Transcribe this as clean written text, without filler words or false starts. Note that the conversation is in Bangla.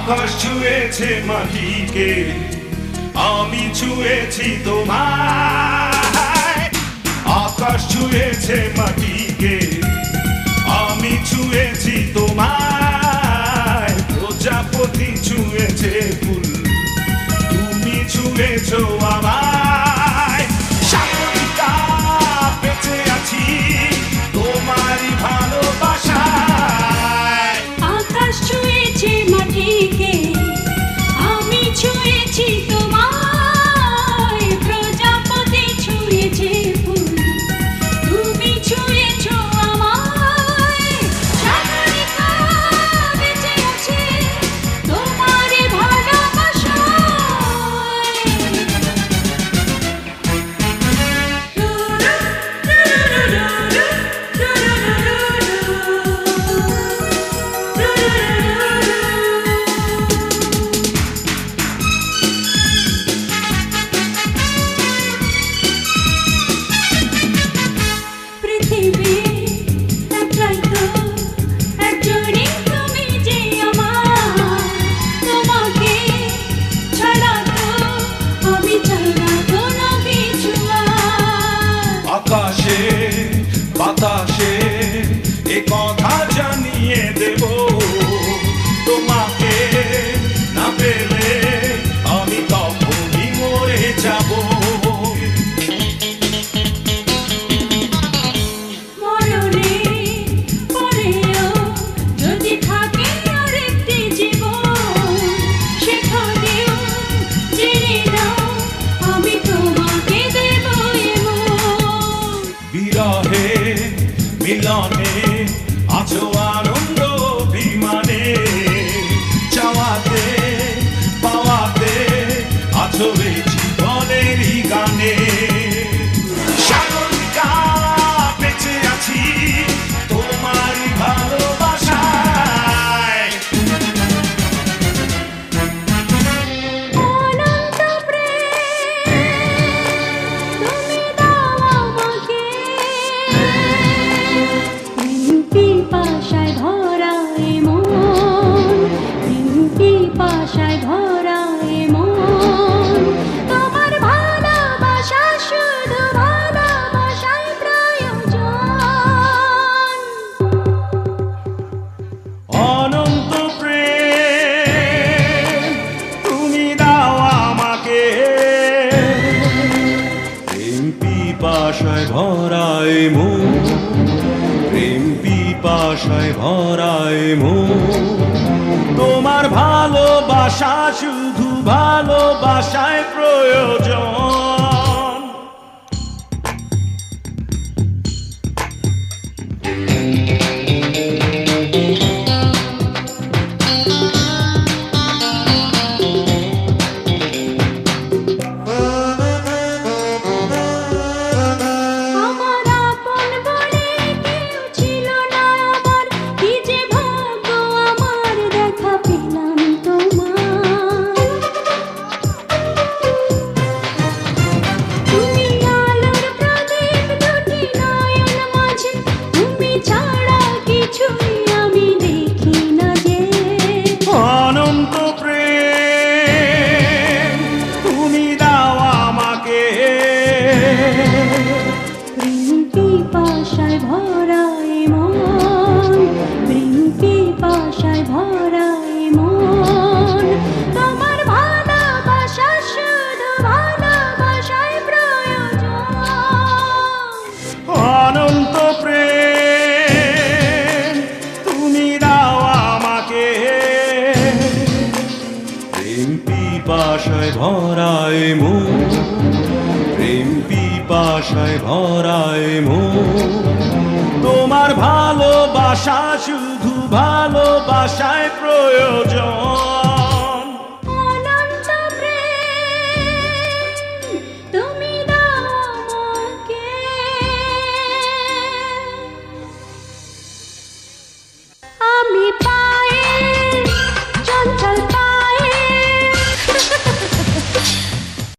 আকাশ ছুঁয়েছে মাটিকে, আমি ছুঁয়েছি তোমায়। আকাশ ছুঁয়েছে মাটিকে, আমি ছুঁয়েছি তোমায়। প্রজাপতি ছুঁয়েছে ফুল, তুমি ছুঁয়েছো আমায়। সাগরিকা বেঁচে আছি তোমারই ভালোবাসায়। আকাশ ছুঁয়েছে মাটিকে, আমি ছুঁয়েছি তোমায়। প্রজাপতি ছুঁয়েছে ফুল, তুমি ছুঁয়েছো আমায়। সাগরিকা বেঁচে আছে তোমারই আকাশে বাতাসে এ কথা জানিয়ে দেব, তোমাকে না পেলে আমি তখনই মরে যাব। মরণে পরেও যদি থাকে আরেকটি জীবন, সেখানেও জেনে নাও আমি তোমাকে দেব এমন। বিরহে মিলনে আছো আনন্দ অভিমানে, চাওয়াতে পাওয়াতে আছো এই জীবনেরই গানে। সাগরিকা বেঁচে আছি তোমারই ভালোবাসায়। অনন্ত প্রেম তুমি দাও আমাকে, প্রেম পিপাসায় ভরা এ মন, প্রেম পিপাসায় ভরা এ মন। তোমার ভালোবাসা শুধু ভালোবাসাই প্রয়োজন। অনন্ত প্রেম তুমি দাও আমাকে, প্রেম পিপাসায় ভরায় মন, প্রেম পিপাসায় ভরায় মন। তোমার ভালোবাসা শুধু ভালোবাসায় প্রয়োজন। আমার আপন বলে কেউ ছিল না আমার, কি যে ভাগ্য আমার দেখা পেলাম তোমার। তুমি আলোর প্রদীপ দুটি নয়ন মাঝে, তুমি ছাড়া কিছুই আমি দেখি না যে। অনন্ত প্রেম তুমি দাও আমাকে, প্রেম পিপাসায় ভরা এ মন, প্রেম পিপাসায় ভরা এ মন। তোমার ভালোবাসা শুধু ভালোবাসায় প্রয়োজন। অনন্ত প্রেম তুমি দাও আমাকে, প্রেম পিপাসায় ভরায় মন, প্রেম পিপাসায় ভরায় মন। তোমার ভালোবাসা শুধু ভালোবাসায় প্রয়োজন।